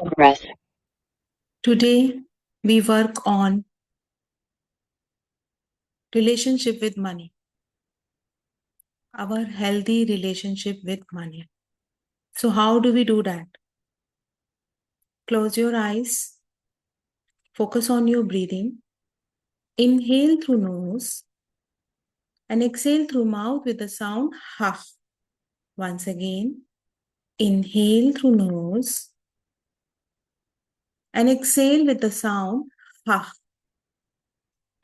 Breath. Today, we work on relationship with money, our healthy relationship with money. So, how do we do that? Close your eyes, focus on your breathing, inhale through nose, and exhale through mouth with the sound ha. Once again, inhale through nose and exhale with the sound ha.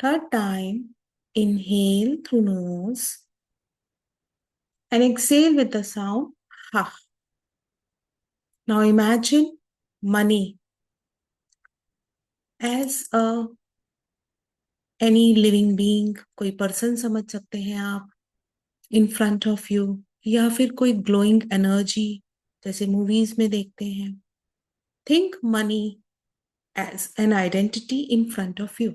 Third time, inhale through nose and exhale with the sound ha. Now imagine money as a any living being, कोई person समझ सकते हैं आप, इन front of you, या फिर कोई glowing energy जैसे movies में देखते हैं. Think money as an identity in front of you,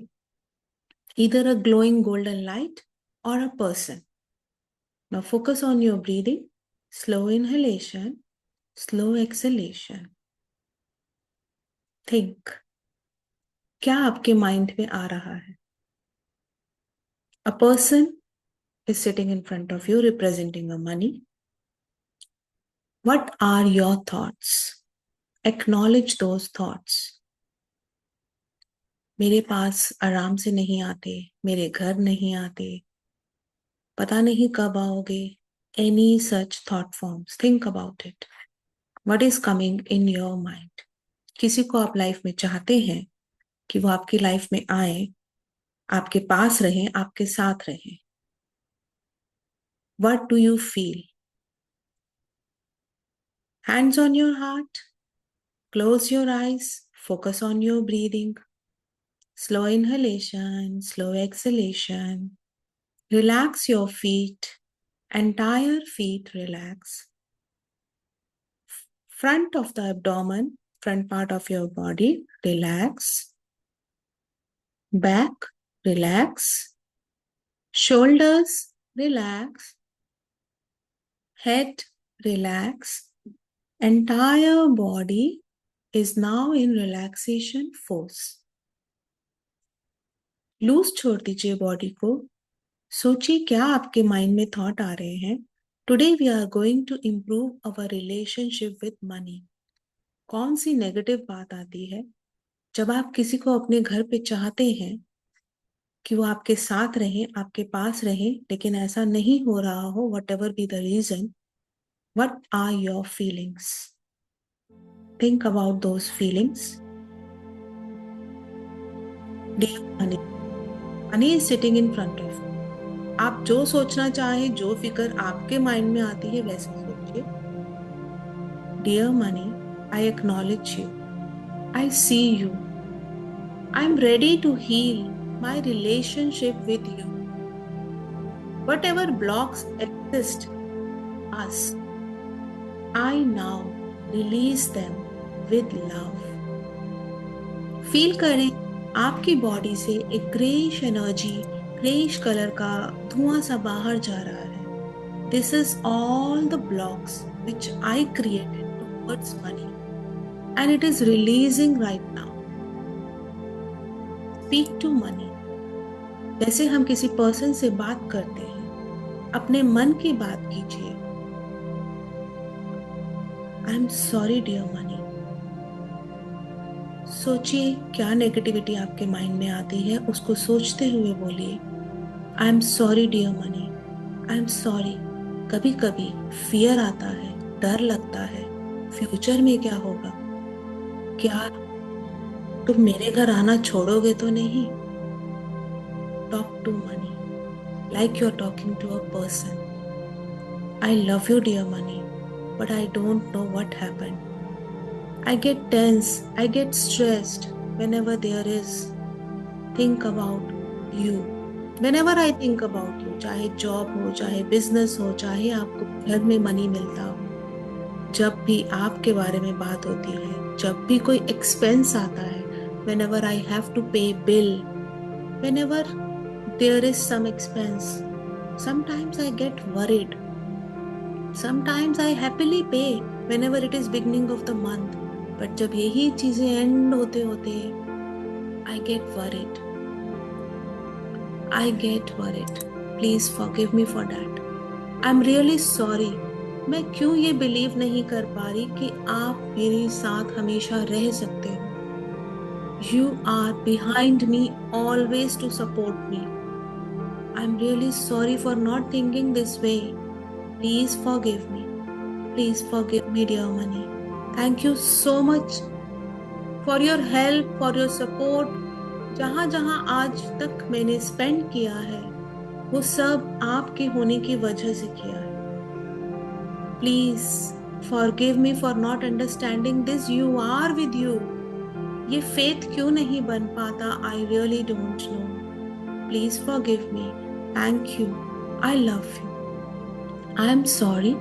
either a glowing golden light or a person. Now focus on your breathing, slow inhalation, slow exhalation. Think, क्या आपके mind में आ रहा है? A person is sitting in front of you representing a money. What are your thoughts? Acknowledge those thoughts. मेरे पास आराम से नहीं आते, मेरे घर नहीं आते, पता नहीं कब आओगे. Any such thought forms. Think about it. What is coming in your mind? किसी को आप लाइफ में चाहते हैं कि वो आपकी लाइफ में आए, आपके पास रहें, आपके साथ रहें. What do you feel? Hands on your heart. Close your eyes. Focus on your breathing. Slow inhalation, slow exhalation. Relax your feet. Entire feet relax. Front of the abdomen, front part of your body, relax. Back, relax. Shoulders, relax. Head, relax. Entire body is now in relaxation force. Loose छोड़ दीजिए body को. सोचिए क्या आपके mind में thought आ रहे हैं. Today we are going to improve our relationship with money. कौन सी नेगेटिव बात आती है जब आप किसी को अपने घर पे चाहते हैं कि वो आपके साथ रहें, आपके पास रहें, लेकिन ऐसा नहीं हो रहा हो, whatever be the reason. What are your feelings? Think about those feelings. Money is sitting in front of. आप जो सोचना चाहें, जो फिक्र आपके माइंड में आती है वैसे सोचिए. Dear money, I acknowledge you, I see you, I am ready to heal my relationship with you. Whatever blocks exist us, I now release them with love. Feel करें आपकी बॉडी से एक ग्रेइश एनर्जी, ग्रेइश कलर का धुआं सा बाहर जा रहा है. This is all the blocks which I created towards money, and it is releasing right now. Speak to money. जैसे हम किसी पर्सन से बात करते हैं, अपने मन की बात कीजिए. I am sorry dear money. सोचिए क्या नेगेटिविटी आपके माइंड में आती है, उसको सोचते हुए बोलिए I am sorry dear money, I am sorry. कभी कभी फियर आता है, डर लगता है, फ्यूचर में क्या होगा, क्या तुम मेरे घर आना छोड़ोगे तो नहीं. Talk to money like you're talking to a person. I love you, dear money, but I don't know what happened. I get tense, I get stressed whenever there is think about you. Whenever I think about you, चाहे job हो, चाहे business हो, चाहे आपको घर में money मिलता हो, जब भी आपके बारे में बात होती है, जब भी कोई एक्सपेंस आता है, whenever I have to pay bill, whenever there is some expense, sometimes I get worried. Sometimes I happily pay whenever it is beginning of the month. But जब यही चीजें एंड होते होते I get worried, I get worried. Please forgive me for that. I am really sorry. मैं क्यों ये believe नहीं कर पा रही कि आप मेरे साथ हमेशा रह सकते हो। You are behind me always to support me. I am really sorry for not thinking this way. Please forgive me. Please forgive me dear money. Thank you so much for your help, for your support. जहां जहां आज तक मैंने spend किया है वो सब आपके होने की वजह से किया है। Please forgive me for not understanding this. You are with you. ये फेथ क्यों नहीं बन पाता, I really don't know. Please forgive me. Thank you. I love you. I am sorry.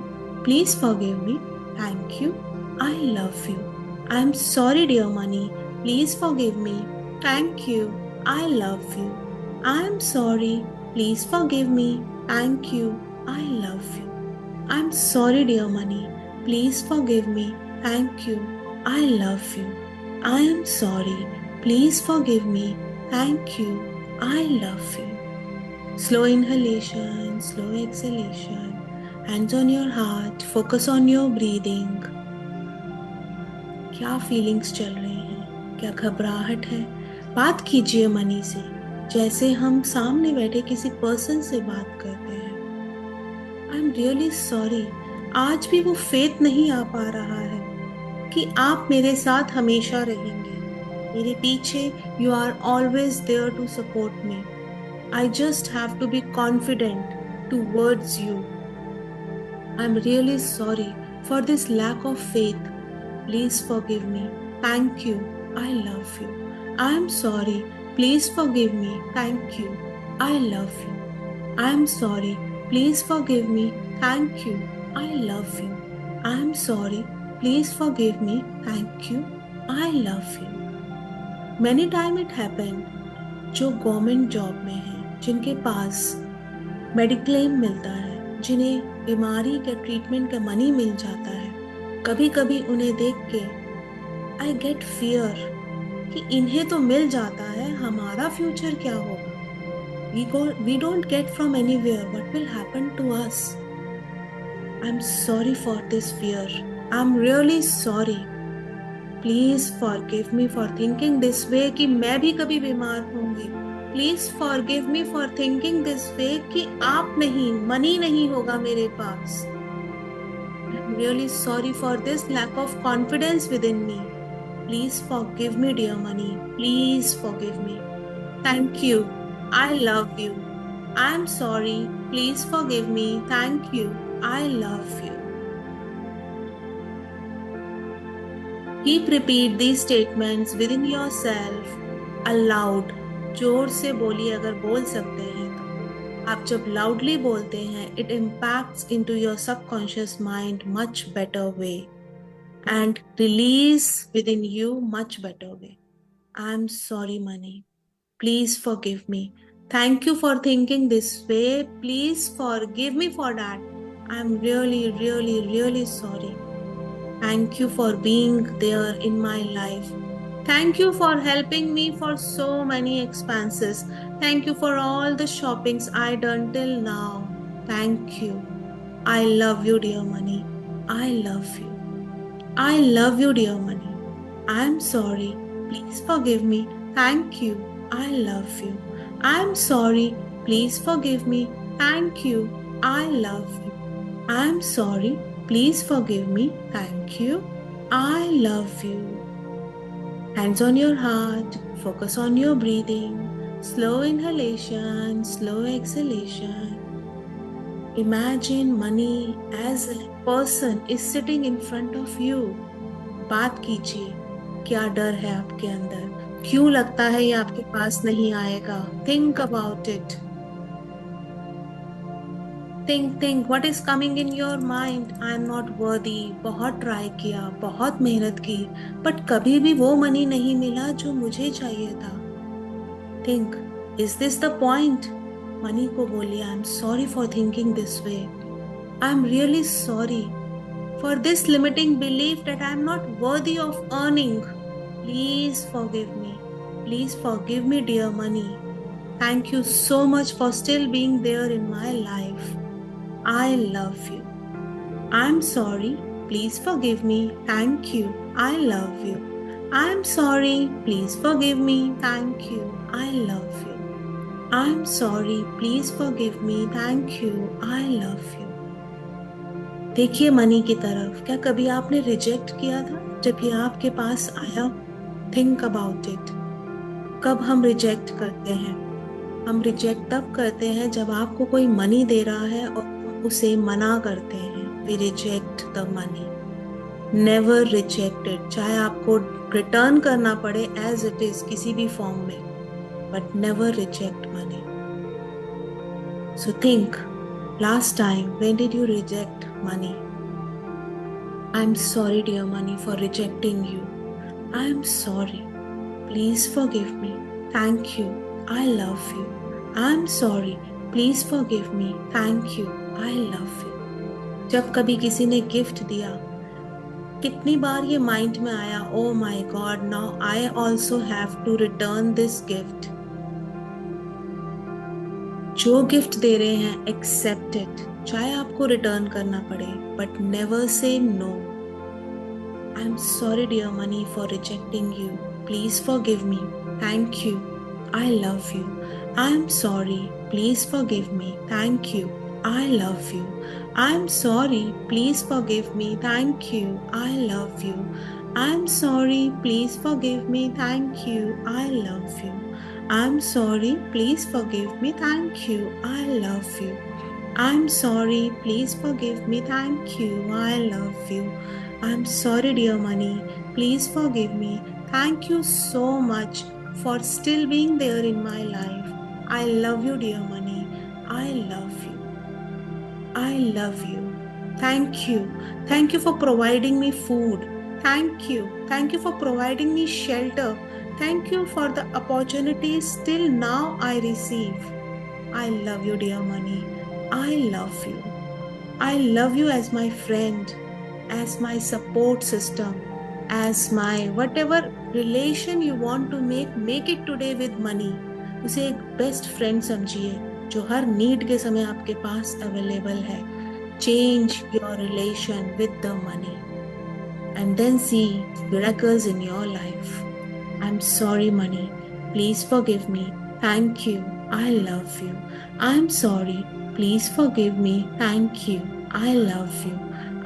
Please forgive me. Thank you. I love you. I am sorry dear money. Please forgive me. Thank you. I love you. I am sorry. Please forgive me. Thank you. I love you. I'm sorry, dear money. Please forgive me. Thank you. I love you. I am sorry. Please forgive me. Thank you. I love you. Slow inhalation, slow exhalation. Hands on your heart. Focus on your breathing. क्या feelings चल रही हैं? क्या घबराहट है? बात कीजिए money से जैसे हम सामने बैठे किसी पर्सन से बात करते हैं। आई एम रियली सॉरी। आज भी वो फेथ नहीं आ पा रहा है कि आप मेरे साथ हमेशा रहेंगे, मेरे पीछे। You are always there to support me. I just have to be confident towards you. I am really sorry for this lack of faith. Please forgive me. Thank you. I love you. I am sorry. Please forgive me. Thank you. I love you. I am sorry. Please forgive me. Thank you. I love you. I am sorry. Please forgive me. Thank you. I love you. Many time it happened. जो government job में है, जिनके पास mediclaim मिलता है, जिन्हें बीमारी के treatment का मनी मिल जाता है, कभी कभी उन्हें देख के आई गेट फियर कि इन्हें तो मिल जाता है, हमारा फ्यूचर क्या होगा। We don't get from anywhere. What will happen to us? I'm sorry for this fear. I'm really sorry. Please forgive me for thinking this way कि मैं भी कभी बीमार होंगी। Please forgive me for thinking this way कि आप नहीं, money नहीं होगा मेरे पास। I'm really sorry for this lack of confidence within me. Please forgive me, dear money. Please forgive me. Thank you. I love you. I am sorry. Please forgive me. Thank you. I love you. Keep repeat these statements within yourself aloud. जोर से बोलिए अगर बोल सकते हैं तो। आप जब loudly बोलते हैं, it impacts into your subconscious mind much better way and release within you much better way. I am sorry, money. Please forgive me. Thank you for thinking this way. Please forgive me for that. I'm really, really, really sorry. Thank you for being there in my life. Thank you for helping me for so many expenses. Thank you for all the shoppings I done till now. Thank you. I love you, dear money. I love you. I love you, dear money. I'm sorry. Please forgive me. Thank you. I love you. I'm sorry. Please forgive me. Thank you. I love you. I'm sorry. Please forgive me. Thank you. I love you. Hands on your heart. Focus on your breathing. Slow inhalation, slow exhalation. Imagine money as a person is sitting in front of you. बात कीजिए, क्या डर है आपके अंदर, क्यों लगता है ये आपके पास नहीं आएगा। Think about it. Think what is coming in your mind. I am not worthy. बहुत ट्राई किया, बहुत मेहनत की, बट कभी भी वो मनी नहीं मिला जो मुझे चाहिए था। Think, is this the point? Money को बोलिए, I am sorry for thinking this way. I am really sorry. for this limiting belief that I am not worthy of earning. Please forgive me. Please forgive me, dear money. Thank you so much for still being there in my life. I love you. I'm sorry. Please forgive me. Thank you. I love you. I'm sorry. Please forgive me. Thank you. I love you. I'm sorry. Please forgive me. Thank you. I love you. देखिए money की तरफ, क्या कभी आपने reject किया था जब ये आपके पास आया? Think about it. कब हम रिजेक्ट करते हैं? हम रिजेक्ट तब करते हैं जब आपको कोई मनी दे रहा है और हम उसे मना करते हैं. We reject the money. Never reject it. चाहे आपको रिटर्न करना पड़े एज इट इज किसी भी फॉर्म में, but never reject money. So think, last time when did you reject money? I'm sorry, dear money, for rejecting you. I'm sorry. Please forgive me. Thank you. I love you. I'm sorry. Please forgive me. Thank you. I love you. जब कभी किसी ने gift दिया, कितनी बार ये mind में आया, oh my God, now I also have to return this gift. जो गिफ्ट दे रहे हैं, एक्सेप्ट इट. चाहे आपको रिटर्न करना पड़े, but never say no. I am sorry dear money for rejecting you. Please forgive me. Thank you. I love you. I am sorry. Please forgive me. Thank you. I love you. I am sorry. Please forgive me. Thank you. I love you. I am sorry. Please forgive me. Thank you. I love you. I'm sorry, please forgive me, thank you, I love you. I'm sorry, please forgive me, thank you, I love you. I'm sorry, dear money, please forgive me. Thank you so much for still being there in my life. I love you, dear money. I love you. I love you. Thank you. Thank you for providing me food. Thank you. Thank you for providing me shelter. Thank you for the opportunities till now I receive. I love you, dear money. I love you. I love you as my friend, as my support system, as my whatever relation you want to make it today with money. उसे एक best friend समझिए जो हर need के समय आपके पास available है. Change your relation with the money and then see miracles in your life. I'm sorry, money. Please forgive me. Thank you. I love you. I'm sorry. Please forgive me. Thank you. I love you.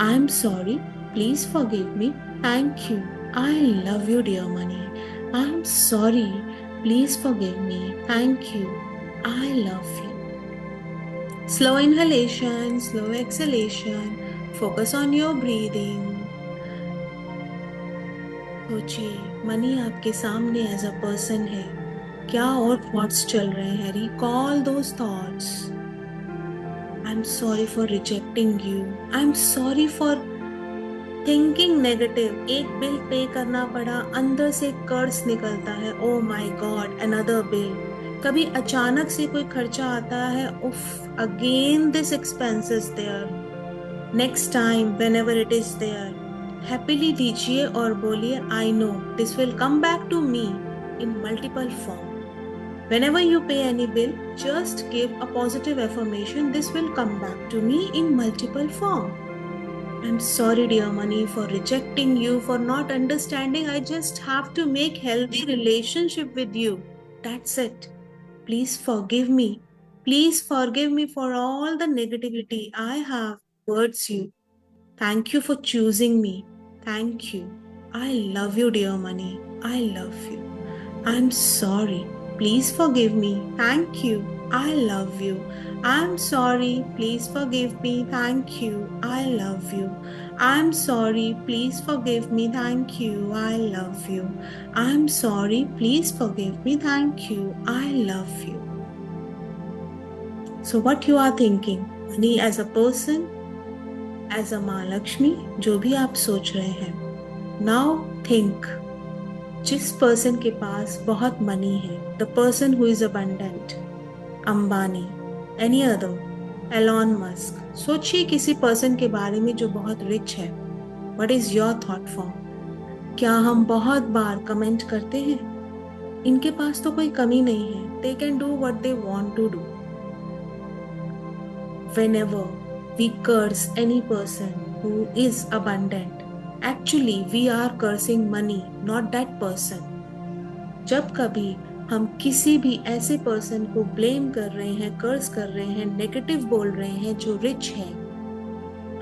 I'm sorry. Please forgive me. Thank you. I love you, dear money. I'm sorry. Please forgive me. Thank you. I love you. Slow inhalation, slow exhalation. Focus on your breathing. सोचिए, money आपके सामने as a person है. क्या और thoughts चल रहे हैं? Recall those thoughts. I am sorry for rejecting you. I am sorry for thinking negative. एक बिल पे करना पड़ा, अंदर से कर्ज निकलता है. Oh my god, another bill. कभी अचानक से कोई खर्चा आता है, उफ, again this expense is there. Next time whenever it is there, happily दीजिए और बोलिए, I know this will come back to me in multiple form. Whenever you pay any bill, just give a positive affirmation. This will come back to me in multiple form. I'm sorry, dear money, for rejecting you, for not understanding. I just have to make healthy relationship with you. That's it. Please forgive me. Please forgive me for all the negativity I have towards you. Thank you for choosing me. Thank you. I love you, dear money. I love you. I'm sorry. Please forgive me. Thank you. I love you. I'm sorry. Please forgive me. Thank you. I love you. I'm sorry. Please forgive me. Thank you. I love you. I'm sorry. Please forgive me. Thank you. I love you. So what you are thinking? Money as a person, as a माँ लक्ष्मी, जो भी आप सोच रहे हैं. Now think. जिस person के पास बहुत मनी है, the person who is abundant, Ambani, any other, Elon Musk. सोचिए किसी पर्सन के बारे में जो बहुत रिच है. What is your thought form? क्या हम बहुत बार कमेंट करते हैं, इनके पास तो कोई कमी नहीं है, they can do what they want to do. Whenever we curse any person who is abundant, actually we are cursing money, not that person. जब कभी हम किसी भी ऐसे पर्सन को ब्लेम कर रहे हैं, कर्स कर रहे हैं, नेगेटिव बोल रहे हैं जो रिच है,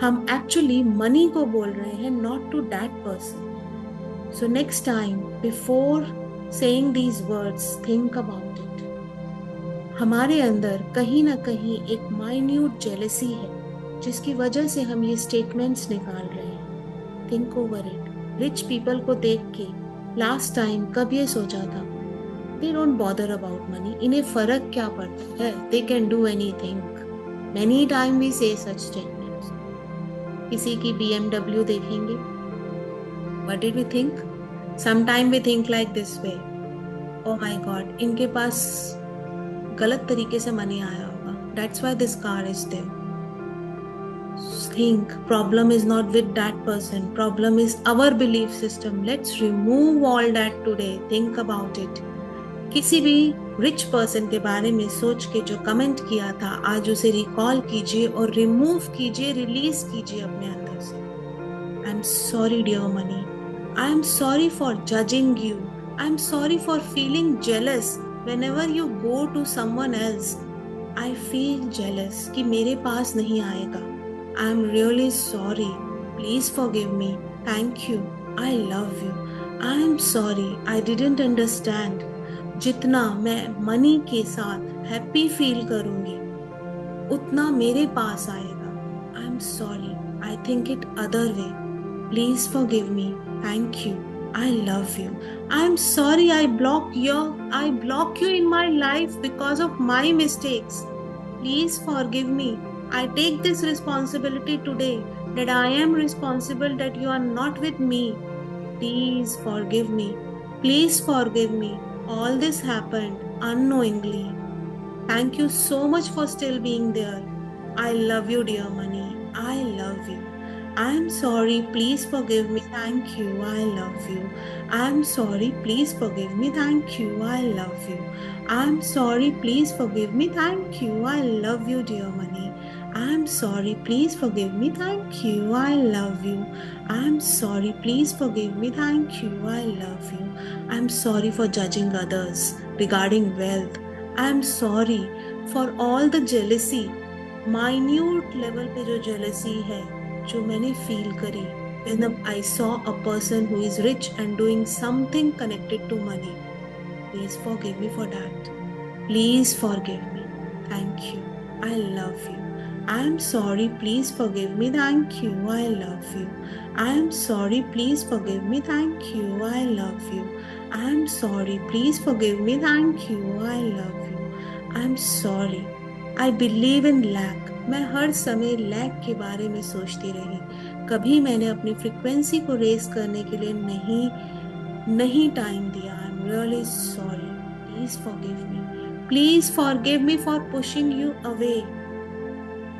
हम एक्चुअली मनी को बोल रहे हैं, not to that person. So next time before saying these words, think about it. हमारे अंदर कहीं ना कहीं एक माइन्यूट जेलसी है जिसकी वजह से हम ये स्टेटमेंट्स निकाल रहे हैं. Think over it. Rich people को देख के लास्ट टाइम कब ये सोचा था, they don't bother about money, इन्हें फर्क क्या पड़ता है, they can do anything. Many time we say such statements. किसी की BMW देखेंगे, what did we think? Sometime we think like this way, oh my god, इनके पास गलत तरीके से मनी आया होगा, that's why this car is there. Think problem is not with that person, problem is our belief system. Let's remove all that today. Think about it. किसी भी rich person के बारे में सोच के जो कमेंट किया था, आज उसे रिकॉल कीजिए और रिमूव कीजिए, रिलीज कीजिए अपने अंदर से. I am sorry dear money, I am sorry for judging you, I am sorry for feeling jealous whenever you go to someone else. I feel jealous कि मेरे पास नहीं आएगा. I am really sorry, please forgive me, thank you, I love you. I am sorry, I didn't understand. जितना मैं money के साथ happy feel करूंगी उतना मेरे पास आएगा. I am sorry, I think it other way, please forgive me, thank you, I love you. I am sorry, I block you in my life because of my mistakes. Please forgive me. I take this responsibility today that I am responsible that you are not with me. Please forgive me. Please forgive me. All this happened unknowingly. Thank you so much for still being there. I love you, dear money. I love you. I am sorry. Please forgive me. Thank you. I love you. I am sorry. Please forgive me. Thank you. I love you. I am sorry. Please forgive me. Thank you. I love you, dear money. I am sorry. Please forgive me. Thank you. I love you. I am sorry. Please forgive me. Thank you. I love you. I am sorry for judging others regarding wealth. I am sorry for all the jealousy, minute level पे जो jealousy है जो मैंने feel करी when I saw a person who is rich and doing something connected to money. Please forgive me for that. Please forgive me. Thank you. I love you. I am sorry. Please forgive me. Thank you. I love you. I am sorry. Please forgive me. Thank you. I love you. I am sorry. Please forgive me. Thank you. I love you. I am sorry. I believe in lack. मैं हर समय lack के बारे में सोचती रही. कभी मैंने अपनी फ्रीक्वेंसी को रेस करने के लिए नहीं टाइम दिया. I am really sorry. Please forgive me. Please forgive me for pushing you away.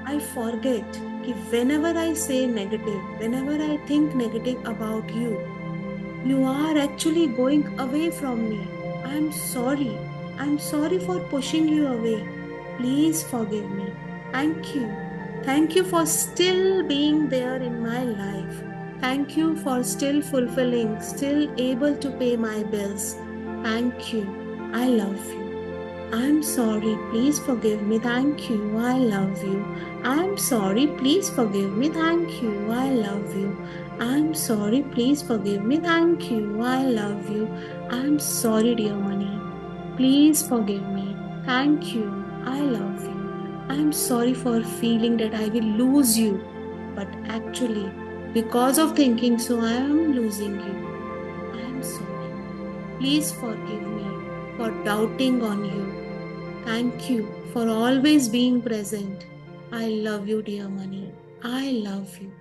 I forget कि whenever I say negative, whenever I think negative about you, you are actually going away from me. I am sorry. I am sorry for pushing you away. Please forgive me. Thank you. Thank you for still being there in my life. Thank you for still fulfilling, still able to pay my bills. Thank you. I love you. I'm sorry, please forgive me, thank you, I love you. I'm sorry, please forgive me, thank you, I love you. I'm sorry, please forgive me, thank you, I love you. I'm sorry, dear money, please forgive me, thank you, I love you. I'm sorry for feeling that I will lose you, but actually, because of thinking so, I am losing you. I am sorry. Please forgive me for doubting on you. Thank you for always being present. I love you, dear money. I love you.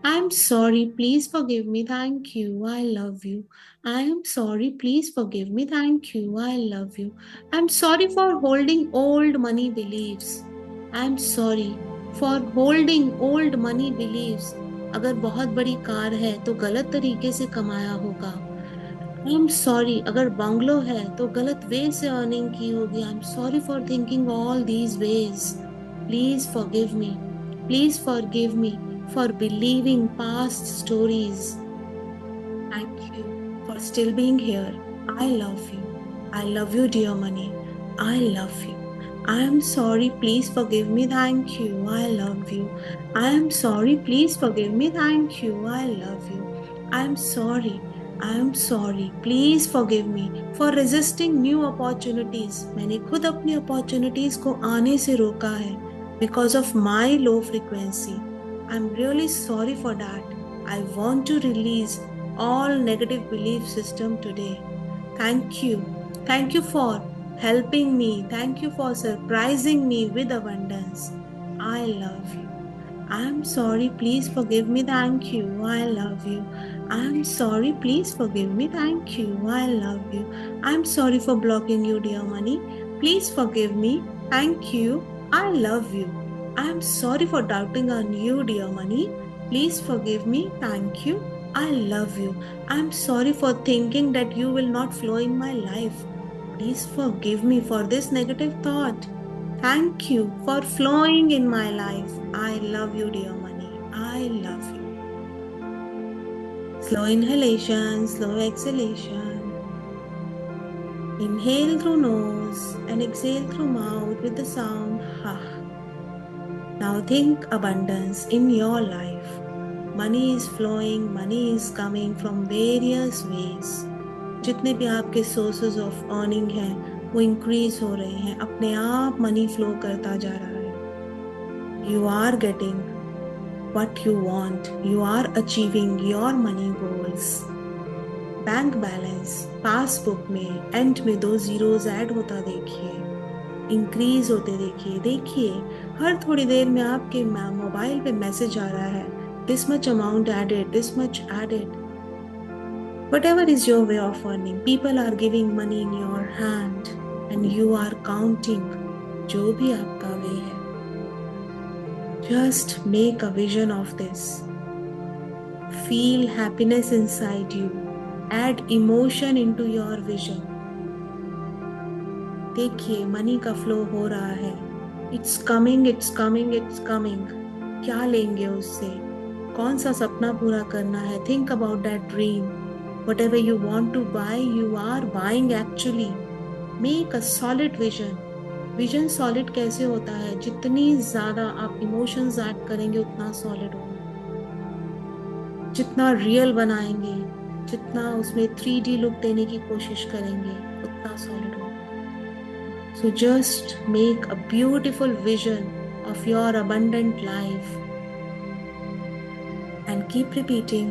I am sorry. Please forgive me. Thank you. I love you. I am sorry. Please forgive me. Thank you. I love you. I am sorry for holding old money beliefs. I am sorry for holding old money beliefs अगर बहुत बड़ी car है तो गलत तरीके से कमाया होगा। आई एम सॉरी अगर बंगलो है तो गलत वे से अर्निंग की होगी। I am sorry for thinking all these ways. Please forgive me, please forgive me for believing past stories. Thank you for still being here. I love you, I love you dear money, I love you. I am sorry, please forgive me, thank you, I love you. I am sorry, please forgive me, thank you, I love you. I am sorry, I am sorry, please forgive me for resisting new opportunities. मैंने खुद अपनी opportunities को आने से रोका है because of my low frequency. I am really sorry for that. I want to release all negative belief system today. Thank you. Thank you for helping me. Thank you for surprising me with abundance. I love you. I'm sorry, please forgive me. Thank you. I love you. I'm sorry, please forgive me. Thank you. I love you. I'm sorry for blocking you, dear money. Please forgive me. Thank you. I love you. I'm sorry for doubting on you, dear money. Please forgive me. Thank you. I love you. I'm sorry for thinking that you will not flow in my life. Please forgive me for this negative thought. Thank you for flowing in my life. I love you, dear money. I love you. Slow inhalation, slow exhalation. Inhale through nose and exhale through mouth with the sound ha. Now think abundance in your life. Money is flowing, money is coming from various ways. जितने भी आपके sources of earning हैं वो increase हो रहे हैं, अपने आप मनी फ्लो करता जा रहा है। You are getting what you want. You are achieving your money goals. Bank balance passbook में एंड में 2 जीरोस ऐड होता देखिए, इंक्रीज होते देखिए। देखिए हर थोड़ी देर में आपके मोबाइल पे मैसेज आ रहा है, this much amount added, this much added. Whatever is your way of earning, people are giving money in your hand and you are counting जो भी आपका वे है। Just make a vision of this. Feel happiness inside you. Add emotion into your vision. देखिए money का flow हो रहा है। It's coming, it's coming, it's coming. क्या लेंगे उससे? कौन सा सपना पूरा करना है? Think about that dream. Whatever you want to buy, you are buying actually. Make a solid vision. Vision solid कैसे होता है? जितनी ज्यादा आप इमोशंस ऐड करेंगे उतना सॉलिड होगा। जितना रियल बनाएंगे, जितना उसमें 3D लुक देने की कोशिश करेंगे उतना सॉलिड होगा। So just make a beautiful vision of your abundant life and keep repeating,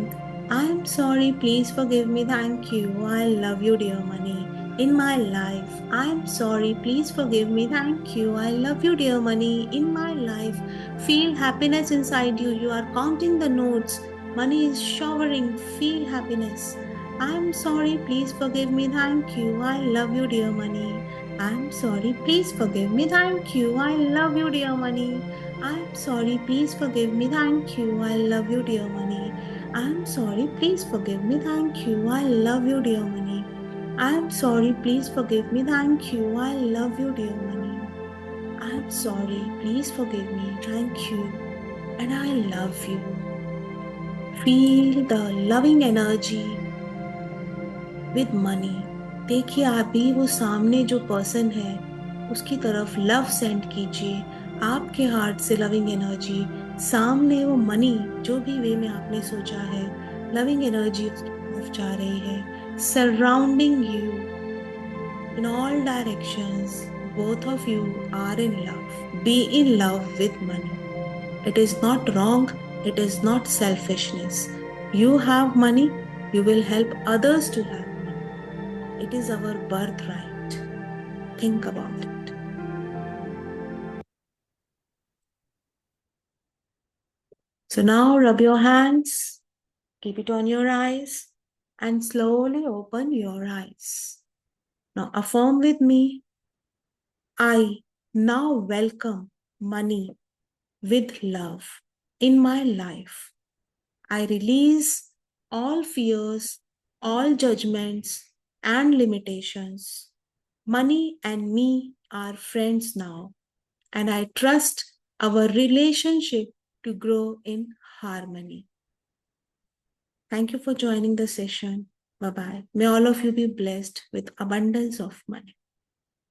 I'm sorry, please forgive me, thank you, I love you, dear money. In my life, I'm sorry, please forgive me, thank you, I love you, dear money. In my life, feel happiness inside you. You are counting the notes, money is showering, feel happiness. I'm sorry, please forgive me, thank you, I love you, dear money. I'm sorry, please forgive me, thank you, I love you, dear money. I'm sorry, please forgive me, thank you, I love you, dear money. I'm sorry, please forgive me, thank you, I love you, dear money. I'm sorry, please forgive me, thank you, I love you, dear money. I'm sorry, please forgive me, thank you, and I love you. Feel the loving energy with money. देखिए आप भी वो सामने जो person है उसकी तरफ love send कीजिए, आपके हार्ट से लविंग एनर्जी। सामने वो मनी जो भी वे में आपने सोचा है, लविंग एनर्जी उसकी तरफ जा रही है, surrounding you in all directions. Both of you are in love. Be in love with money. It is not wrong, it is not selfishness. You have money, you will help others to have money. It is our birthright. Think about it. So now rub your hands, keep it on your eyes, and slowly open your eyes. Now affirm with me, I now welcome money with love in my life. I release all fears, all judgments, and limitations. Money and me are friends now, and I trust our relationship to grow in harmony. Thank you for joining the session. Bye bye. May all of you be blessed with abundance of money.